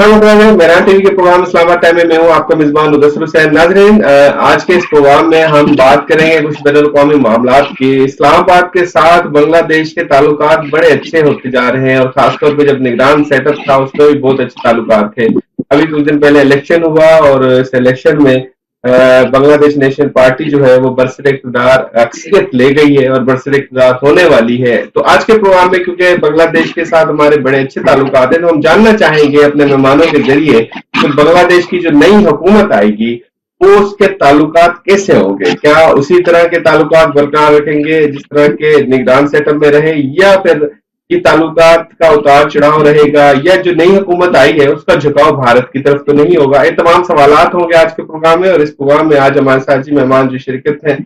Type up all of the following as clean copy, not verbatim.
Miran T V کے programme اسلام آباد time میں میں ہوں آپ کا میزبان مدثر حسین. ناظرین, آج کے اس پروگرام میں ہم بات کریں گے کچھ بین الاقوامی معاملات کی. اسلام آباد کے ساتھ بنگلہ دیش کے تعلقات بڑے اچھے ہوتے جا رہے ہیں, اور خاص طور پہ جب نگران سیٹ اپ تھا اس میں بھی بہت اچھے تعلقات تھے. ابھی کچھ دن پہلے الیکشن ہوا, اور اس الیکشن میں بنگلہ دیش نیشنل پارٹی جو ہے وہ برسر اقتدار اکثریت لے گئی ہے اور برسر اقتدار ہونے والی ہے. تو آج کے پروگرام میں کیونکہ بنگلہ دیش کے ساتھ ہمارے بڑے اچھے تعلقات ہیں, تو ہم جاننا چاہیں گے اپنے مہمانوں کے ذریعے کہ بنگلہ دیش کی جو نئی حکومت آئے گی وہ اس کے تعلقات کیسے ہوں گے. کیا اسی طرح کے تعلقات برقرار رکھیں گے جس طرح کے نگران سیٹ اپ میں رہے, یا پھر یہ تعلقات کا اتار چڑھاؤ رہے گا, یا جو نئی حکومت آئی ہے اس کا جھکاؤ بھارت کی طرف تو نہیں ہوگا. یہ تمام سوالات ہوں گے آج کے پروگرام میں. اور اس پروگرام میں آج ہمارے ساتھ جی مہمان جو شریک ہیں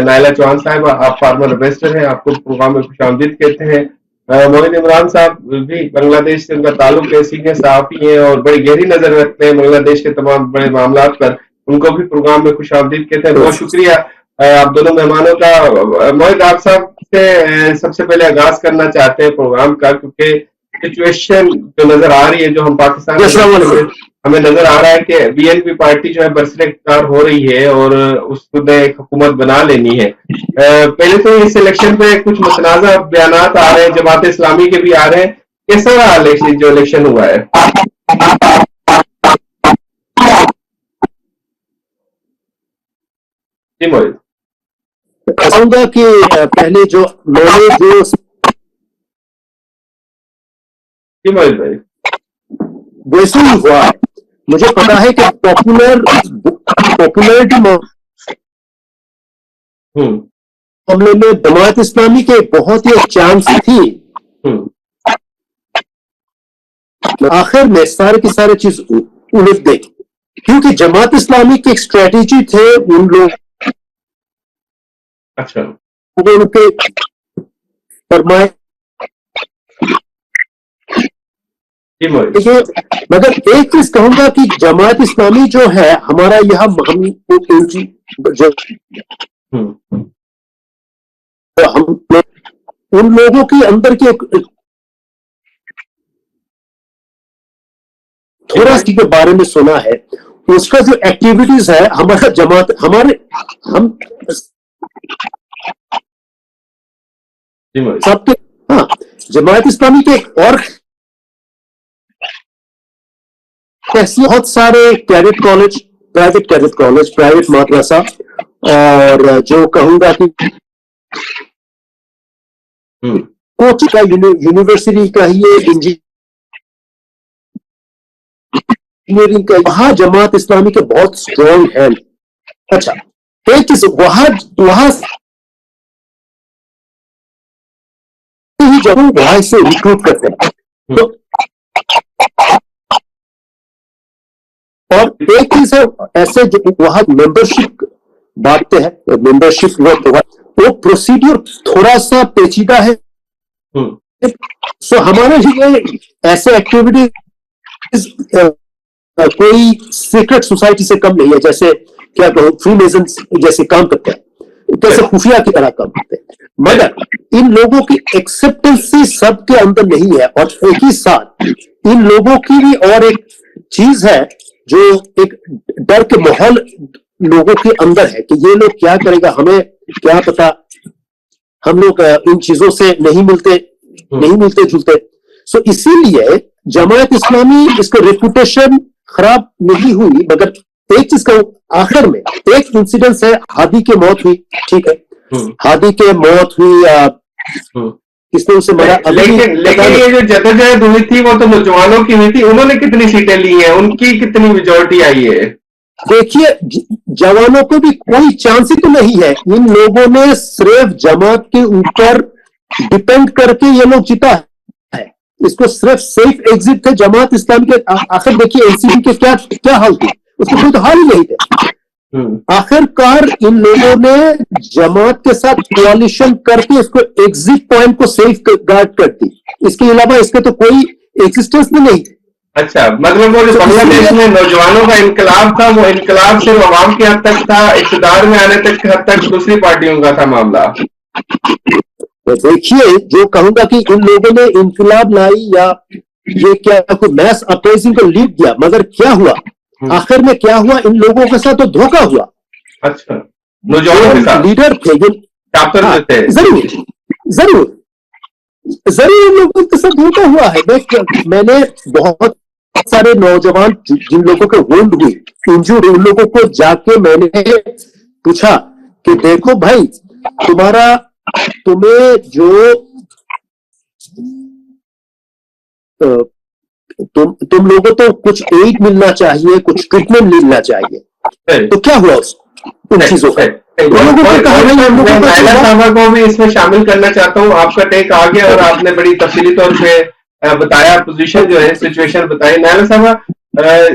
نائلہ چوہان صاحبہ, آپ فارمر انویسٹر ہیں, آپ کو پروگرام میں خوش آمدید کہتے ہیں. موین عمران صاحب بھی بنگلہ دیش سے ان کا تعلق ہے, سینئر صحافی ہیں اور بڑی گہری نظر رکھتے ہیں بنگلہ دیش کے تمام بڑے معاملات پر, ان کو بھی پروگرام میں خوش آمدید کہتے ہیں. بہت شکریہ آپ دونوں مہمانوں کا. موین آپ صاحب سے سب سے پہلے آغاز کرنا چاہتے ہیں پروگرام کا, کیونکہ سچویشن جو نظر آ رہی ہے جو ہم پاکستان میں ہمیں نظر آ رہا ہے کہ بی این پی پارٹی جو ہے برسر اقتدار ہو رہی ہے اور اس کو ایک حکومت بنا لینی ہے. پہلے تو اس الیکشن پہ کچھ متنازع بیانات آ رہے ہیں, جماعت اسلامی کے بھی آ رہے ہیں. کیسا رہا جو الیکشن ہوا ہے؟ جی موید, کہوں گا کہ پہلے جو میں نے جو جی موید بھائی ویسے ہی ہوا ہے. مجھے پتا ہے کہ پاپولرٹی معاملے میں جماعت اسلامی کے بہت ہی چانس تھی. آخر میں سارے کی سارے چیز الٹ گئی, کیونکہ جماعت اسلامی کی ایک اسٹریٹجی تھے ان لوگ کے فرمائے, مگر ایک چیز کہوں گا کہ جماعت اسلامی جو ہے ہمارا یہاں ہم ان لوگوں کی اندر کی تھوڑا سی کے بارے میں سنا ہے, اس کا جو ایکٹیویٹیز ہے ہمارا جماعت ہم سب کے جماعت اسلامی کے اور بہت سارے کیڈٹ کالج, پرائیویٹ مدرسہ, اور جو کہوں گا کہ کوچ کا یونیورسٹی کا ہی انجینئرنگ کا, وہاں جماعت اسلامی کے بہت اسٹرانگ ہے. اچھا ایک چیز وہاں جب وہاں سے ریکروٹ کرتے ہیں تو, اور ایک چیز ہے ایسے جو وہاں ممبرشپ بانٹتے ہیں, ممبرشپ وہ پروسیڈور تھوڑا سا پیچیدہ ہے. سو ہمارے لیے ایسے ایکٹیویٹیز کوئی سیکرٹ سوسائٹی سے کم نہیں ہے. جیسے کیا کہوں, فری میزنز جیسے کام کرتے ہیں, کیسے خفیہ کی طرح کام کرتے ہیں, مگر ان لوگوں کی ایکسپٹنسی سب کے اندر نہیں ہے. اور ایک ہی ساتھ ان لوگوں کی بھی اور ایک چیز ہے جو ایک ڈر کے ماحول لوگوں کے اندر ہے کہ یہ لوگ کیا کرے گا, ہمیں کیا پتا, ہم لوگ ان چیزوں سے نہیں ملتے جلتے. سو اسی لیے جماعت اسلامی اس کا ریپوٹیشن خراب نہیں ہوئی. مگر ایک چیز کا آخر میں ایک انسیڈنس ہے, ہادی کی موت ہوئی, ٹھیک ہے, ہادی کی موت ہوئی, کس نے اسے مرا, لیکن یہ جو جدوجہد ہوئی تھی وہ تو نوجوانوں کی ہوئی تھی. انہوں نے کتنی سیٹیں لی ہیں, ان کی کتنی میجورٹی آئی ہے؟ دیکھیے جوانوں کو بھی کوئی چانس ہی تو نہیں ہے. ان لوگوں نے صرف جماعت کے اوپر ڈپینڈ کر کے یہ لوگ جیتا ہے. اس کو صرف سیف ایگزٹ تھے جماعت اسلامی کے. آخر دیکھیے این سی پی کے کیا حال تھی, اس کو کوئی تو حال ہی نہیں تھے. آخر کار ان لوگوں نے جماعت کے ساتھ کوalition کر کے اس کو ایگزٹ پوائنٹ کو سیف گارڈ کر دی. اس کے علاوہ اس کے تو کوئی ایگزسٹنس بھی نہیں. اچھا, مطلب وہ جو بنگلہ دیش میں نوجوانوں کا انقلاب تھا وہ انقلاب صرف عوام کے حد تک تھا, اقتدار میں آنے تک حد تک دوسری پارٹیوں کا تھا معاملہ. دیکھیے جو کہوں گا کہ ان لوگوں نے انقلاب لائی یا ये क्या कोई मैस अपरेजिंग को लीड दिया, मगर क्या हुआ आखिर में, क्या हुआ, इन लोगों के साथ तो धोखा हुआ। अच्छा, नौजवानों के साथ लीडर थे जो जरूर जरूर इन लोगों के साथ धोखा हुआ है। मैंने बहुत सारे नौजवान जिन लोगों के वुंड हुई, इंजर्ड, उन लोगों को जाके मैंने पूछा कि देखो भाई, तुम्हें जो तुम लोगों को कुछ एड मिलना चाहिए, कुछ ट्रीटमेंट मिलना चाहिए, तो क्या हुआ उन चीजों का? नायला साहबा को भी इसमें शामिल करना चाहता हूँ। आपका टेक आ गया और आपने बड़ी तफसीली तौर पे बताया, पोजीशन जो है, सिचुएशन बताई। नायला साहबा,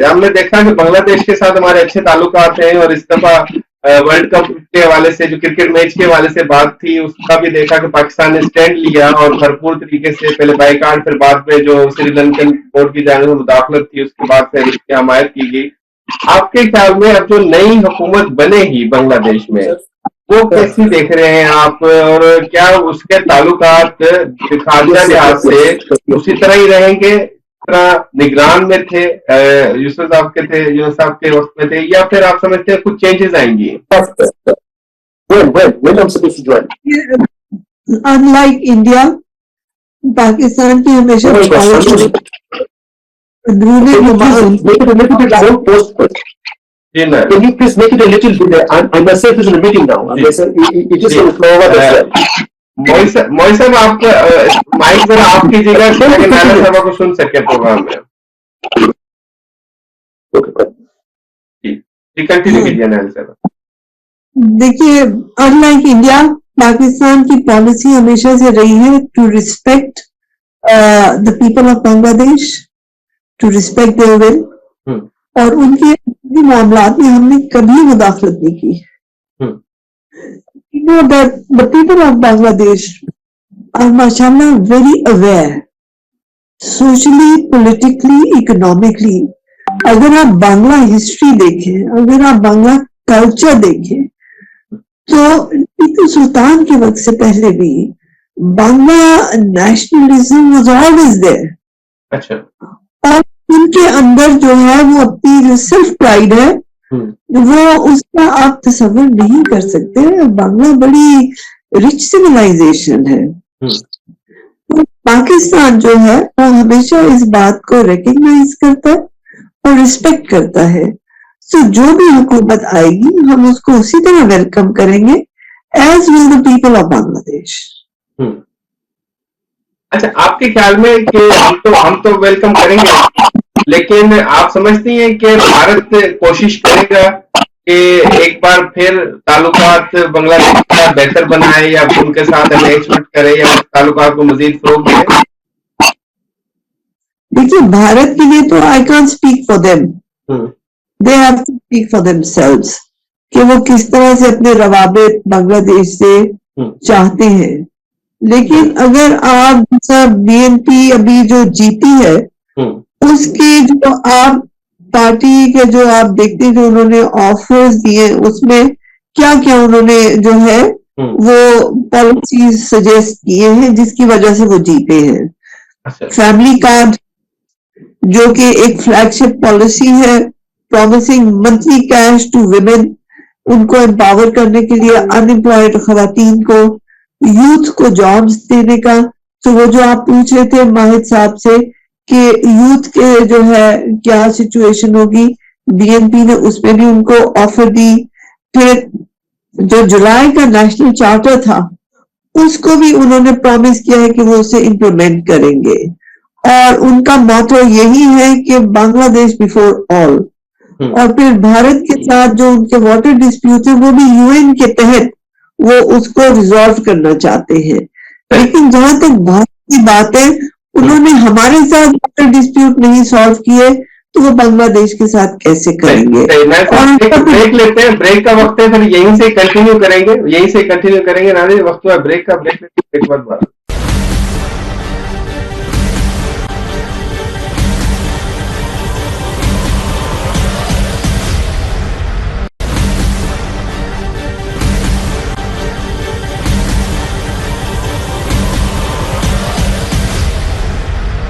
हमने देखा कि बांग्लादेश के साथ हमारे अच्छे ताल्लुकात हैं और इस दफा वर्ल्ड कप के हवाले से, जो क्रिकेट मैच के हवाले से बात थी, उसका भी देखा कि पाकिस्तान ने स्टैंड लिया और भरपूर तरीके से पहले बाइकाट, फिर बाद में जो श्रीलंकन बोर्ड की जानिब से मुदाखलत थी, उसके बाद फिर इसकी हमायत की गई। आपके ख्याल में अब जो नई हुकूमत बनेगी बांग्लादेश में, वो कैसी देख रहे हैं आप, और क्या उसके ताल्लुकात खारजा लिहाज से उसी तरह ही रहेंगे निगरान में थे यूसुफ साहब के थे, यूसुफ साहब के वक्त में थे, या फिर आप समझते हैं कुछ चेंजेस आएंगी? अनलाइक इंडिया, पाकिस्तान की हमेशा Can you please make it a little bit? I must say this in a meeting now. It just going to flow over. मोई साहब, आपका माइक जरा आप कीजिएगा ताकि नायला साहबा को सुन सके प्रोग्राम में। कंटिन्यू कीजिए नायला साहबा। देखिए, अनलाइक इंडिया, पाकिस्तान की पॉलिसी हमेशा से रही है to respect the people of Bangladesh, to respect their will, और उनके मामलात में हमने कभी मुदाखलत नहीं की। You know that the people of Bangladesh are mashallah very aware, socially, politically, economically. अगर आप बांग्ला हिस्ट्री देखें, अगर आप बांग्ला कल्चर देखें, तो टीपू सुल्तान के वक्त से पहले भी Bangla nationalism was always there. अच्छा। और उनके अंदर जो है वो अपनी जो सेल्फ प्राइड है, वो उसका आप तस्वर नहीं कर सकते। बांग्ला बड़ी रिच सिविलाइजेशन है। तो पाकिस्तान जो है वो हमेशा इस बात को रिकग्नाइज करता है और रिस्पेक्ट करता है। तो जो भी हुकूमत आएगी हम उसको उसी तरह वेलकम करेंगे as will the people of Bangladesh. अच्छा, आपके ख्याल में कि हम तो वेलकम करेंगे, लेकिन आप समझती हैं कि भारत कोशिश करेगा कि एक बार फिर ताल्लुकात बांग्लादेश के साथ बेहतर बनाए, या उनके साथ अटैचमेंट करे, या ताल्लुकात को मजीद फरोग दे? देखिए, भारत के लिए तो I can't speak for them, they have to speak for themselves कि वो किस तरह से अपने रवाबित बांग्लादेश से चाहते हैं। लेकिन अगर आप बीएनपी अभी जो जीती है, उसकी जो आप पार्टी के जो आप देखते हैं, जो उन्होंने ऑफर्स दिए, उसमें क्या क्या उन्होंने जो है वो पॉलिसी सजेस्ट किए हैं जिसकी वजह से वो जीते हैं। फैमिली कार्ड जो कि एक फ्लैगशिप पॉलिसी है, promising monthly cash to women, उनको एम्पावर करने के लिए, अनएम्प्लॉयड खवातीन को, यूथ को जॉब्स देने का। तो वो जो आप पूछ रहे थे माहिद साहब से कि यूथ के जो है क्या सिचुएशन होगी, बीएनपी ने उसमें भी उनको ऑफर दी। फिर जो जुलाई का नेशनल चार्टर था उसको भी उन्होंने प्रॉमिस किया है कि वो उसे इम्प्लीमेंट करेंगे, और उनका मोटो यही है कि बांग्लादेश बिफोर ऑल। और फिर भारत के साथ जो उनके वाटर डिस्प्यूट है वो भी यूएन के तहत वो उसको रिजॉल्व करना चाहते हैं। लेकिन जहां तक भारत की बात है, उन्होंने हमारे साथ वाटर डिस्प्यूट नहीं सॉल्व किए, तो वो बांग्लादेश के साथ कैसे करेंगे? ब्रेक लेते हैं, ब्रेक का वक्त है, फिर यहीं से कंटिन्यू करेंगे। नाज़रीन, वक्त हुआ ब्रेक का, ब्रेक लेते हैं बाद।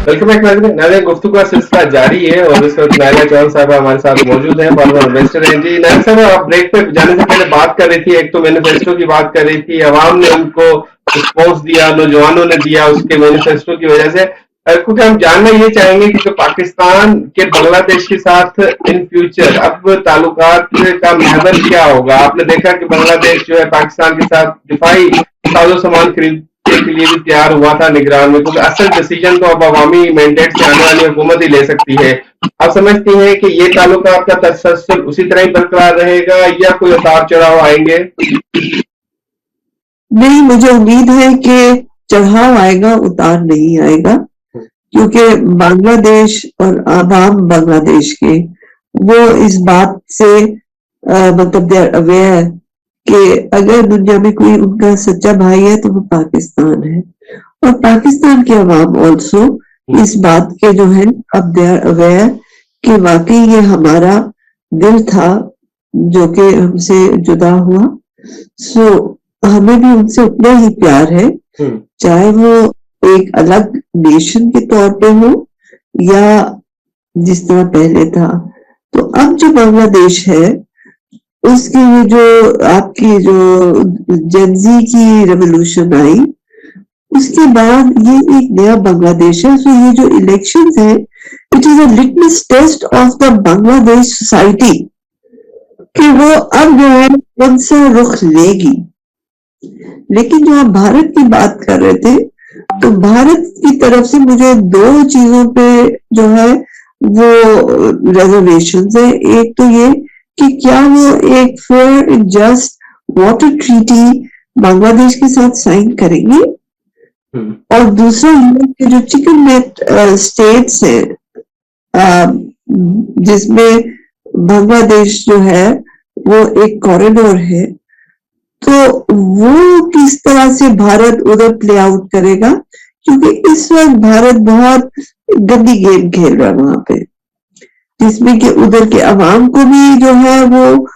वेलकम बैक गुफ्तगू का सिलसिला जारी है और इस वक्त नायला चौहान साहब हमारे साथ मौजूद हैं, फॉर्मर इन्वेस्टर हैं। जी नायला साहब, आप ब्रेक पे जाने से पहले बात कर रही थी, एक तो मैनिफेस्टो की बात कर रही थी, अवाम ने उनको रिस्पॉन्स दिया, नौजवानों ने दिया उसके मैनिफेस्टो की वजह से। क्योंकि हम जानना ये चाहेंगे कि जो पाकिस्तान के बांग्लादेश के साथ इन फ्यूचर अब ताल्लुकात का महवर क्या होगा। आपने देखा कि बांग्लादेश जो है पाकिस्तान के साथ दिफाई साजो सामान खरीदने के लिए भी तैयार हुआ था निगरान में, क्योंकि असल डिसीजन तो अब अवामी मैंडेट से आने वाली हुकूमत ही ले सकती है। आप समझती हैं कि ये ताल्लुकात का तसलसल उसी तरह ही बरकरार रहेगा या कोई उतार चढ़ाव आएंगे? नहीं, मुझे उम्मीद है कि चढ़ाव आएगा, उतार नहीं आएगा, क्योंकि बांग्लादेश और आवाम बांग्लादेश के वो इस बात से मतलब दे आर अवेयर कि अगर दुनिया में कोई उनका सच्चा भाई है तो वो पाकिस्तान है, और पाकिस्तान के अवाम ऑल्सो इस बात के जो है अब दे आर अवेयर कि वाकई ये हमारा दिल था जो कि हमसे जुदा हुआ। सो हमें भी उनसे उतना ही प्यार है, चाहे वो एक अलग नेशन के तौर पे हो या जिस तरह पहले था। तो अब जो बांग्लादेश है उसकी ये जो आपकी जो जेनजी की रेवोल्यूशन आई उसके बाद ये एक नया बांग्लादेश है। सो ये जो इलेक्शंस है it is a litmus test of the Bangladesh society कि वो अब जो है कौन सा रुख लेगी। लेकिन जो आप भारत की बात कर रहे थे तो भारत की तरफ से मुझे दो चीजों पे जो है वो रिजर्वेशंस है। एक तो ये कि क्या वो एक fair and just water treaty Bangladesh के साथ साइन करेंगे, और दूसरा ये कि जो चिकन नेट स्टेट्स है जिसमें बांग्लादेश जो है वो एक कॉरिडोर है, तो वो किस तरह से भारत उधर प्ले आउट करेगा, क्योंकि इस वक्त भारत बहुत गंदी गेम खेल रहा है वहां पे, जिसमें कि उधर के अवाम को भी जो है वो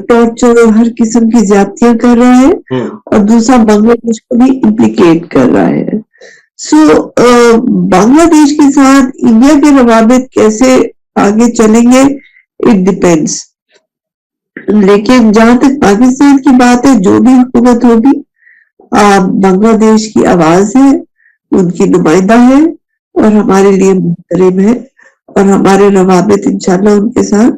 टॉर्चर और हर किस्म की ज्यादतियां कर रहा है, और दूसरा बांग्लादेश को भी इम्प्लीकेट कर रहा है। सो बांग्लादेश के साथ इंडिया के रवाबित कैसे आगे चलेंगे इट डिपेंड्स। लेकिन जहां तक पाकिस्तान की बात है, जो भी हुकूमत होगी बांग्लादेश की आवाज है, उनकी नुमाइंदा है और हमारे लिए मुहतरम है, और हमारे रवाबित इंशाल्लाह उनके साथ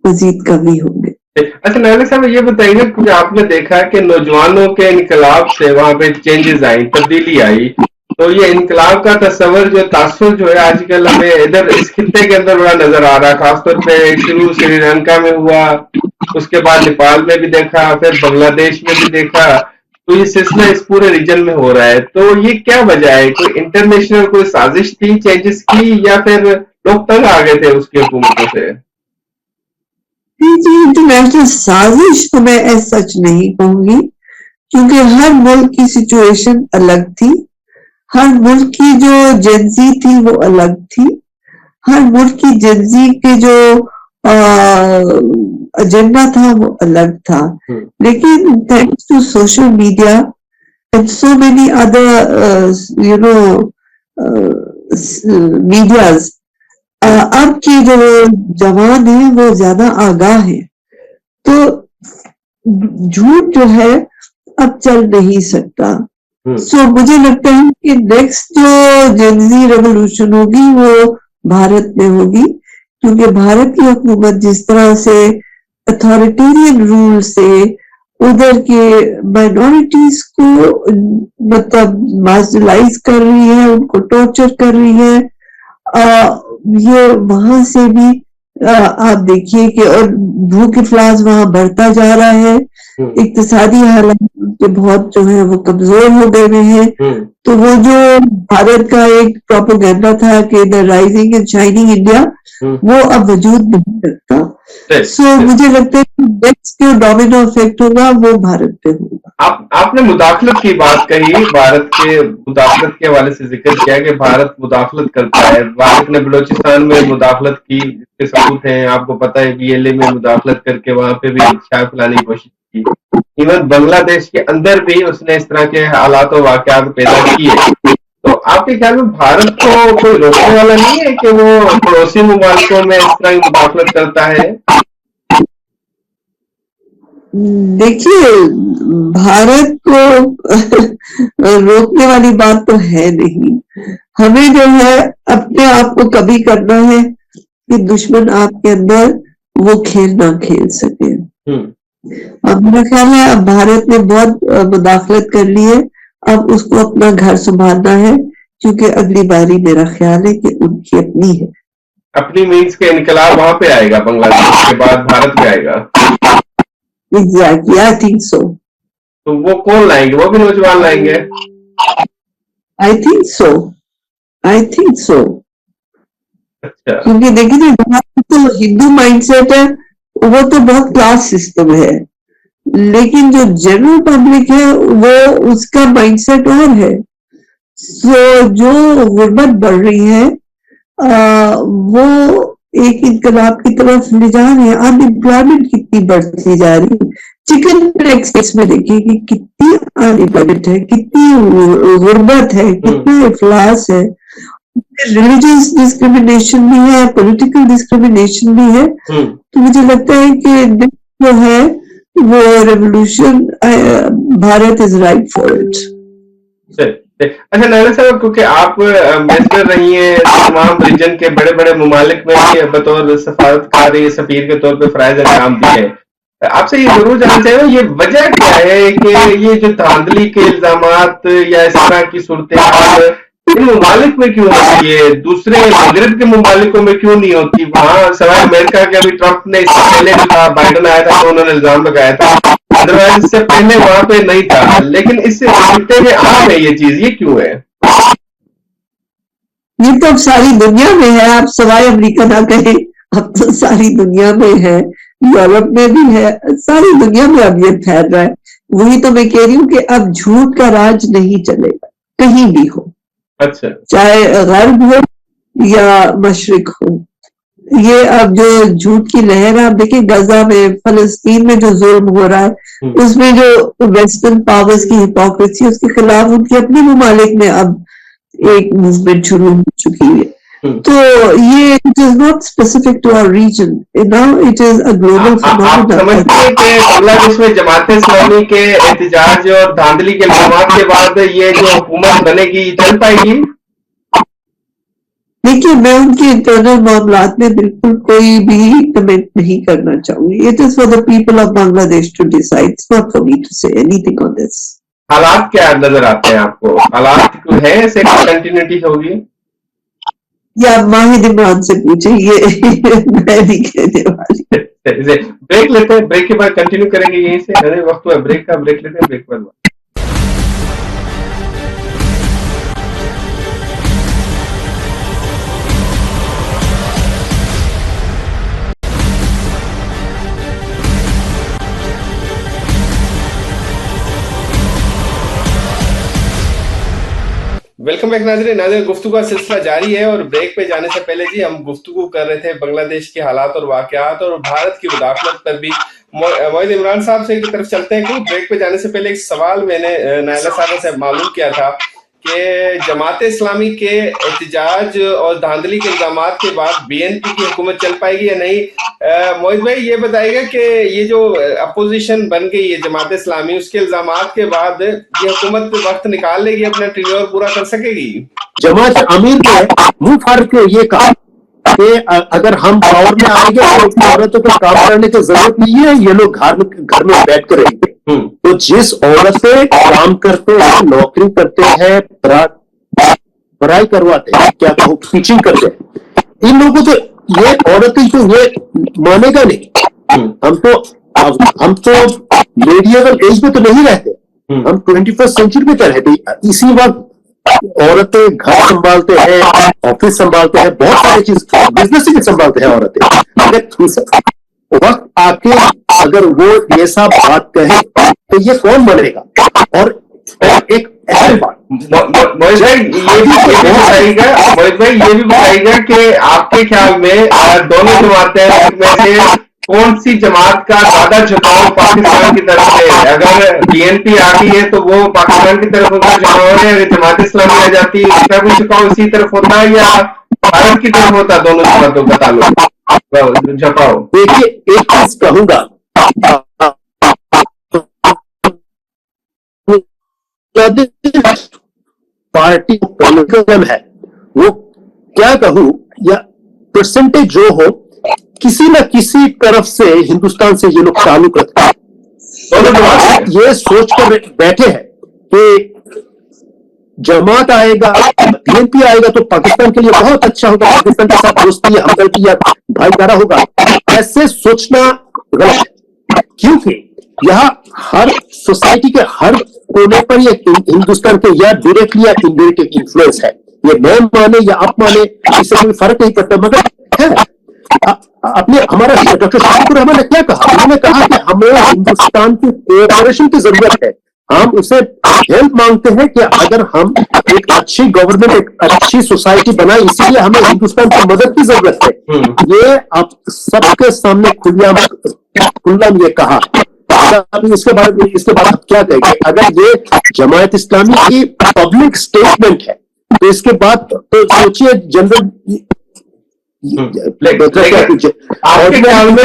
मजीद कमी होंगे। अच्छा नायला साहब, ये बताइए कि आपने देखा कि नौजवानों के इनकलाब से वहां पे चेंजेस आई, तब्दीली आई, तो ये इनकलाब का तस्वर जो तासुर जो है आजकल हमें इधर इस खित्ते के अंदर बड़ा नजर आ रहा है। खासतौर पे शुरू श्रीलंका में हुआ, उसके बाद नेपाल में भी देखा, फिर बांग्लादेश में भी देखा, तो ये सिलसिला इस पूरे रीजन में हो रहा है। तो ये क्या वजह है? कोई इंटरनेशनल कोई साजिश थी चेंजेस की, या फिर लोग तंग आ गए थे उसकी हुकूमतों से? जी, इंटरनेशनल साजिश तो मैं ऐसा सच नहीं कहूंगी, क्योंकि हर मुल्क की सिचुएशन अलग थी, हर मुल्क की जो जेंजी थी वो अलग थी, हर मुल्क की जेंजी के जो एजेंडा था वो अलग था। लेकिन thanks to social media and so many other you know medias, अब के जो जवान है वो ज्यादा आगाह है, तो झूठ जो है अब चल नहीं सकता। सो मुझे लगता है कि नेक्स्ट जो जेनजी रेवोल्यूशन होगी वो भारत में होगी, क्योंकि भारत की हुकूमत जिस तरह से अथॉरिटेरियन रूल से उधर के माइनॉरिटीज को मतलब मार्जिनलाइज कर रही है, उनको टॉर्चर कर रही है, ये वहां से भी आप देखिए कि और भूख इफलास वहां बढ़ता जा रहा है, इक्तिसादी हालात के बहुत जो है वो कमजोर हो गए हैं। तो वो जो भारत का एक प्रोपेगेंडा था कि the rising and shining India, वो अब वजूद नहीं रखता। सो मुझे लगता है कि नेक्स्ट जो डोमिनो इफेक्ट होगा वो भारत पे होगा। आपने मुदाखलत की बात कही, भारत के मुदाखलत के हवाले से जिक्र किया कि भारत मुदाखलत करता है। भारत ने बलोचिस्तान में मुदाखलत की, इसके सबूत हैं, आपको पता है BLA में मुदाखलत करके वहां पे भी शाह फैलाने की कोशिश की। इवन बांग्लादेश के अंदर भी उसने इस तरह के हालात और वाकयात पैदा किए। तो آپ کے خیال میں بھارت کو کوئی روکنے والا نہیں ہے کہ وہ پڑوسی ممالکوں میں اس طرح مداخلت کرتا ہے؟ دیکھیے بھارت کو روکنے والی بات تو ہے نہیں. ہمیں جو ہے اپنے آپ کو کبھی کرنا ہے کہ دشمن آپ کے اندر وہ کھیل نہ کھیل سکے. اب میرا خیال ہے اب بھارت نے بہت مداخلت کر لی ہے, اب اس کو اپنا گھر سنبھالنا ہے, کیونکہ اگلی باری میرا خیال ہے کہ ان کی اپنی ہے. اپنی مینس کے انقلاب وہاں پہ آئے گا, بنگلہ دیش کے بعد بھارت میں آئے گا. Exactly, I think so. تو وہ کون لائیں گے؟ وہ بھی نوجوان لائیں گے. I think so. I think so. اچھا. کیونکہ دیکھیے نا تو ہندو مائنڈ سیٹ ہے, وہ تو بہت کلاس سسٹم ہے, لیکن جو جنرل پبلک ہے وہ اس کا مائنڈ سیٹ اور ہے. سو جو غربت بڑھ رہی ہے وہ ایک انقلاب کی طرف لے جا رہے ہیں. ان امپلائمنٹ کتنی بڑھتی جا رہی ہے. چکن ٹیکس میں دیکھیے کہ کتنی ان امپلائمنٹ ہے, کتنی غربت ہے, کتنا افلاس ہے. ریلیجیس ڈسکریمنیشن بھی ہے, پولیٹیکل ڈسکریمنیشن بھی ہے. تو مجھے لگتا ہے کہ جو ہے وہ revolution Bharat is right for it. اچھا نائلہ صاحب, کیونکہ آپ میزبر رہی ہیں تمام ریجن کے بڑے بڑے ممالک میں بطور سفارتکار سفیر کے طور پہ فرائض انجام دیے, آپ سے یہ ضرور جاننا چاہیے یہ وجہ کیا ہے کہ یہ جو دھاندلی کے الزامات یا اس طرح کی صورتحال ان ممالک میں کیوں ہوتی ہے, دوسرے مغرب کے ممالکوں میں کیوں نہیں ہوتی؟ وہاں سوائے امریکہ کے, ابھی ٹرمپ نے اس سے پہلے بھی تھا, بائیڈن آیا تھا تو انہوں نے الزام لگایا تھا, ادروائز اس سے پہلے وہاں پہ نہیں تھا, لیکن اس سے خطے میں عام ہے یہ چیز, یہ کیوں ہے؟ یہ تو اب ساری دنیا میں ہے, آپ سوائے امریکہ نہ کہیں, اب تو ساری دنیا میں ہے, یورپ میں بھی ہے, ساری دنیا میں اب یہ پھیل رہا ہے. وہی تو میں کہہ رہی ہوں کہ اب جھوٹ کا راج نہیں چلے گا کہیں بھی ہو. اچھا, چاہے غرب ہو یا مشرق ہو. یہ اب جو جھوٹ کی لہر ہے, آپ دیکھیں غزہ میں, فلسطین میں جو ظلم ہو رہا ہے, اس میں جو ویسٹرن پاورز کی ہپوکریسی, اس کے خلاف ان کے اپنے ممالک میں اب ایک موومنٹ شروع ہو چکی ہے. تو یہ it is not specific to our region, now it is a global phenomena. سمجھتے ہیں کہ بنگلہ دیش میں جماعت اسلامی کے احتجاج اور دھاندلی کے الزامات کے بعد یہ جو حکومت بنے گی چل پائے گی؟ دیکھیے میں ان کے انٹرنل معاملات میں بالکل کوئی بھی کمنٹ نہیں کرنا چاہوں گی. It is for the people of Bangladesh to decide, it's not for me to say anything on this. حالات کیا نظر آتے ہیں آپ کو؟ حالات ہے ایسے کنٹینیوٹی ہوگی یا ماہد عمران سے پوچھیں, یہ میں نہیں کہنے والی. بریک لیتے ہیں, بریک کے بعد کنٹینیو کریں گے یہیں سے. وقت ہوا بریک کا, بریک لیتے ہیں, بریک کے بعد. ویلکم بیک ناظرین. گفتگو کا سلسلہ جاری ہے, اور بریک پہ جانے سے پہلے جی ہم گفتگو کر رہے تھے بنگلہ دیش کے حالات اور واقعات اور بھارت کی مداخلت پر بھی. معید عمران صاحب سے ایک طرف چلتے ہیں کہ بریک پہ جانے سے پہلے ایک سوال میں نے نائلہ صاحبہ سے معلوم کیا تھا کہ جماعت اسلامی کے احتجاج اور دھاندلی کے الزامات کے بعد بی این پی کی حکومت چل پائے گی یا نہیں؟ معید بھائی یہ بتائیے گا کہ یہ جو اپوزیشن بن گئی ہے جماعت اسلامی, اس کے الزامات کے بعد یہ حکومت وقت نکال لے گی, اپنا ٹینیور پورا کر سکے گی؟ جماعت امیر نے منہ پھاڑ کے یہ کہا کہ اگر ہم پاور میں آئیں گے تو عورتوں کو کام کرنے کی ضرورت نہیں ہے, یہ لوگ گھر میں بیٹھ کر رہیں گے. تو جس عورتیں کام کرتے ہیں, نوکری کرتے ہیں, پڑھائی کرواتے ہیں, کیا کہو ٹیچنگ کرتے ہیں, ان لوگوں تو یہ عورتیں تو یہ مانے گا نہیں. ہم تو میڈیول ایج میں تو نہیں رہتے, ہم 21st سینچری میں کیا رہتے. اسی وقت عورتیں گھر سنبھالتے ہیں, آفس سنبھالتے ہیں, بہت ساری چیز, بزنس بھی سنبھالتے ہیں عورتیں. وقت آ کے اگر وہ یہ سب بات کہے تو یہ کون بنے گا؟ اور ایک اہم بات موہت بھائی یہ بھی بتائیے گا کہ آپ کے خیال میں دونوں جماعتیں میں سے कौन सी जमात का ज्यादा झुकाव पाकिस्तान की तरफ है? अगर BNP आ गई है तो वो पाकिस्तान की तरफ उनका झुकाव है, अगर जमात इस्लामी आ जाती है उसका भी झुकाव इसी तरफ होता है या भारत की तरफ होता? दोनों जमातों का ताल्लुक झुकाव। देखिए, एक चीज कहूंगा, पार्टी पॉलिटिकल है, वो क्या कहूं, या परसेंटेज जो हो, किसी न किसी तरफ से हिंदुस्तान से ये लोग ताल्लुक रखते हैं। और ये सोच कर बैठे हैं कि जमात आएगा, BNP आएगा तो पाकिस्तान के लिए बहुत अच्छा होगा, पाकिस्तान के साथ दोस्ती, हमदर्दी या भाईचारा होगा। ऐसे सोचना गलत है, क्योंकि यहाँ हर सोसाइटी के हर कोने पर ये हिंदुस्तान के या डायरेक्टली या इनडायरेक्टली इन्फ्लुएंस है। ये मैं माने या आप माने, इससे कोई फर्क नहीं पड़ता, मगर है। अपने हमारा डॉक्टर शफीकुर रहमान ने क्या कहा? उन्होंने कहा कि हमें हिंदुस्तान की कोऑपरेशन की जरूरत है, हम उसे हेल्प मांगते हैं कि अगर हम एक अच्छी गवर्नमेंट, एक अच्छी सोसाइटी बनाए, इसीलिए हमें हिंदुस्तान की मदद की जरूरत है। ये आप सबके सामने खुल्लाम ये कहा। इसके बाद आप क्या कहेंगे? अगर ये जमात इस्लामी की पब्लिक स्टेटमेंट है तो इसके बाद तो सोचिए जनरल आपके ख्याल में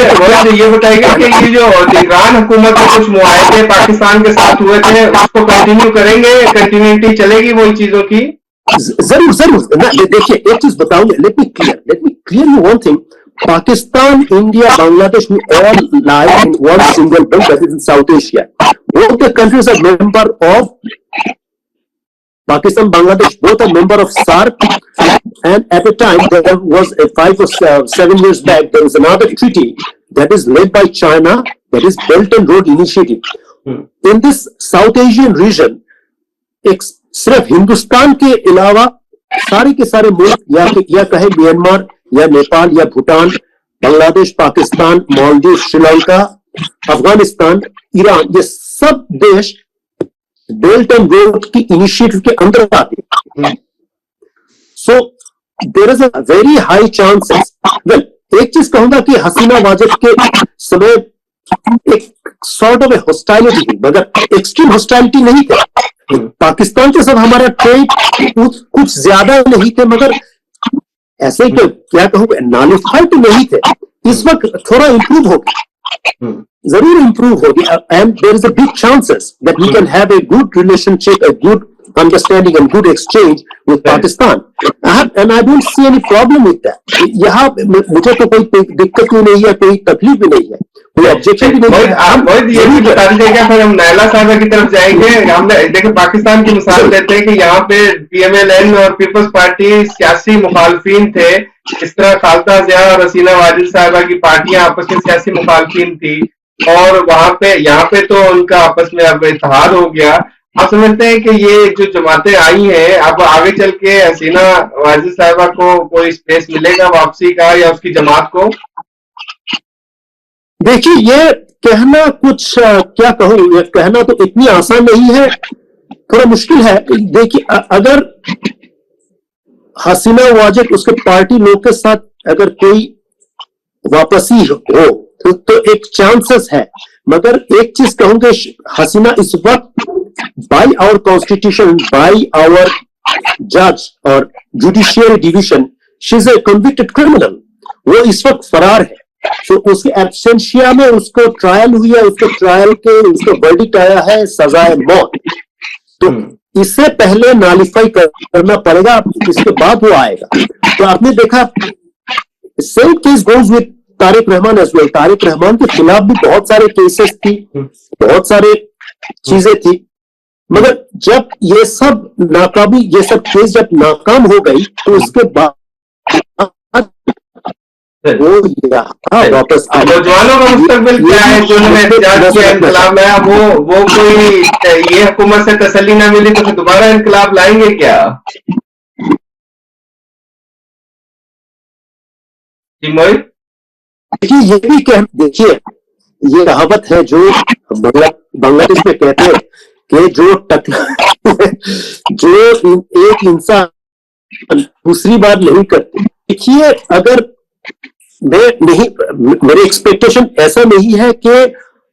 ये बताइएगा कि ये जो इमरान हुकूमत के कुछ मुआहदे पाकिस्तान के साथ हुए थे उसको कंटिन्यू करेंगे, कंटिन्यूटी चलेगी वो चीजों की? जरूर जरूर ना। देखिए, एक चीज बताऊंगा, let me clear you one thing. Pakistan, India, Bangladesh, we all lie in one single belt, that is in South Asia. Both the countries are member of Pakistan, Bangladesh, both are member of SAARC, and at a time there was 5 or 7 years back, there was another treaty that is led by China, that is Belt and Road Initiative. In this South Asian region, सिर्फ हिंदुस्तान के अलावा सारे के सारे मुल्क, या कहे Myanmar या नेपाल या भूटान, बांग्लादेश, पाकिस्तान, मालदीव, श्रीलंका, अफगानिस्तान, ईरान, ये सब देश बेल्ट एंड रोड की इनिशिएटिव के अंदर आते हैं। So there is a very high chances. Well, एक चीज कहूंगा कि हसीना वाजिद के समय एक सॉर्ट ऑफ हॉस्टाइलिटी थी, मगर एक्सट्रीम हॉस्टाइलिटी नहीं थी। पाकिस्तान के साथ हमारा ट्रेड कुछ ज्यादा नहीं थे, मगर ऐसे क्या कहूँ, नालिफाइड तो नहीं थे। इस वक्त थोड़ा इंप्रूव हो गया, जरूर इंप्रूव हो गया, and there is a big chances that we can have a good relationship, a good understanding and good exchange with Pakistan, and I don't see any problem with that. यहाँ मुझे तो कोई दिक्कत भी नहीं है, कोई तकलीफ भी नहीं है, कोई ऑब्जेक्शन भी नहीं है। आप ये भी बता दीजिएगा, फिर हम नैला साहबा की तरफ जाएंगे। हमने देखिए पाकिस्तान की मिसाल देते हैं कि यहाँ पे PMLN और पीपल्स पार्टी सियासी मुखालफिन थे, इस तरह खालदा जिया और हसीना वाजिद साहबा की पार्टियां आपस में सियासी मुखालफिन थी, और वहां पे यहाँ पे तो उनका आपस में अब इत्तेहाद हो गया। आप समझते हैं कि ये जो जमातें आई हैं, अब आगे चल के हसीना वाजिद साहबा को कोई स्पेस मिलेगा वापसी का, या उसकी जमात को? देखिए, ये कहना कुछ क्या कहूं, ये कहना तो इतनी आसान नहीं है, थोड़ा मुश्किल है। देखिए, अगर हसीना वाजिद उसके पार्टी लोग के साथ अगर कोई वापसी हो तो एक चांसेस है, मगर एक चीज कहूंगे, हसीना इस वक्त by our constitution, by our जज और judicial division, she is a convicted criminal, वो इस वक्त फरार है। तो उसके एब्सेंशिया में उसको ट्रायल हुई है, उसके ट्रायल के उसको वर्डिक्ट आया है सजाए मौत। तो इससे पहले नालिफाई करना पड़ेगा, इसके बाद वो आएगा। तो आपने देखा same case goes with Tariq Rahman as well. Tariq Rahman के खिलाफ भी बहुत सारे केसेस थी, बहुत सारे चीजें थी, मगर जब ये सब नाकामी, ये सब केस जब नाकाम हो गई तो उसके बाद वो वापस नौजवानों का मुस्तकबिल क्या है? जो इनकलाब है वो कोई ये हुकूमत से तसल्ली ना मिली तो फिर दोबारा इनकलाब लाएंगे क्या? जी मोहित, देखिए, ये भी देखिए, ये कहावत है जो बांग्लादेश में कहते हैं कि जो एक इंसान दूसरी बार नहीं करते। देखिए, अगर मेरे एक्सपेक्टेशन ऐसा नहीं है कि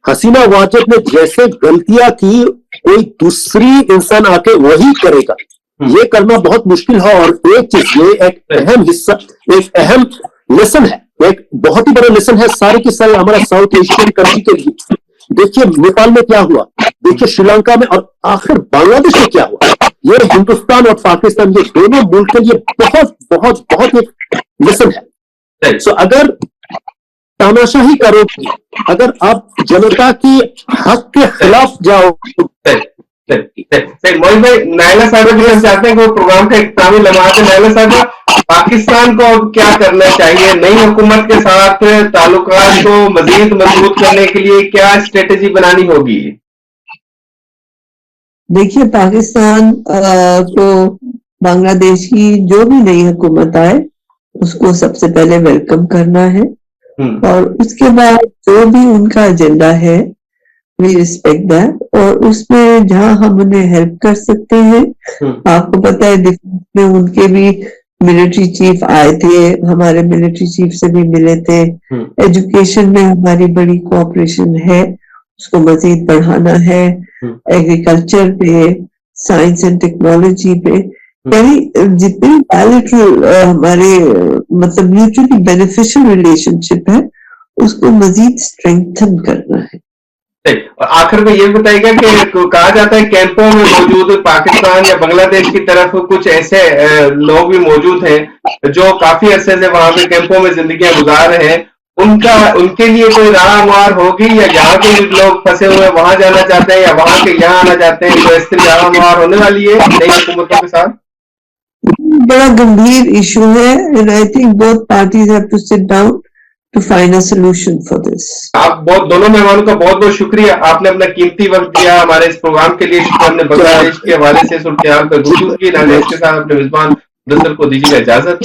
हसीना वाजिद ने जैसे गलतियां की कोई दूसरी इंसान आके वही करेगा, ये करना बहुत मुश्किल है। और एक चीज, ये एक अहम हिस्सा, एक अहम लेसन है, एक बहुत ही बड़ा लेसन है सारे के सारे हमारा साउथ एशियन कंट्री के लिए। देखिए नेपाल में क्या हुआ, देखिए श्रीलंका में, और आखिर बांग्लादेश में क्या हुआ। ये हिंदुस्तान और पाकिस्तान, ये दोनों मुल्क के लिए बहुत बहुत बहुत एक लेसन है। सो अगर तानाशाही करोगे, अगर आप जनता की हक के खिलाफ जाओ। मोहित भाई, नायला साहब भी हम चाहते हैं कि वो प्रोग्राम का इख्तितामी लम्हा है। नायला साहब, पाकिस्तान को अब क्या करना चाहिए? नई हुकूमत के साथ ताल्लुकात को मजीद मजबूत करने के लिए क्या स्ट्रेटेजी बनानी होगी? देखिए, पाकिस्तान को बांग्लादेश की जो भी नई हुकूमत आए उसको सबसे पहले वेलकम करना है, और उसके बाद जो भी उनका एजेंडा है वी रिस्पेक्ट दैट, और उसमें जहां हम उन्हें हेल्प कर सकते हैं। आपको पता है डिफेंस में उनके भी मिलिट्री चीफ आए थे, हमारे मिलिट्री चीफ से भी मिले थे। एजुकेशन में हमारी बड़ी कोऑपरेशन है, उसको मजीद बढ़ाना है। एग्रीकल्चर पे, साइंस एंड टेक्नोलॉजी पे, यानी जितनी बायलैटरल हमारे मतलब म्यूचुअली बेनिफिशियल रिलेशनशिप है उसको मजीद स्ट्रेंथन करना है। और आखिर में ये बताइएगा कि कहा जाता है कैंपों में मौजूद पाकिस्तान या बांग्लादेश की तरफ कुछ ऐसे लोग भी मौजूद हैं जो काफी अरसे से वहां पे कैंपों में जिंदगी गुजार रहे हैं, उनके लिए कोई राहनुमार होगी, या यहाँ के लोग फंसे हुए वहां जाना चाहते हैं या वहां के यहाँ आना चाहते हैं, तो इस तरह राहनुमार होने वाली है नई हुकूमतों के साथ? बड़ा गंभीर इशू है, and I think both parties have to sit down to find a solution for this. आप दोनों मेहमानों का बहुत बहुत शुक्रिया, आपने अपना कीमती वक्त दिया हमारे इस प्रोग्राम के लिए। हमने बांग्लादेश के हवाले से सूरत हाल पर गुफ्तगू की। नाज़रीन के साथ अपने मेजबान मुदस्सिर को दीजिएगा इजाजत।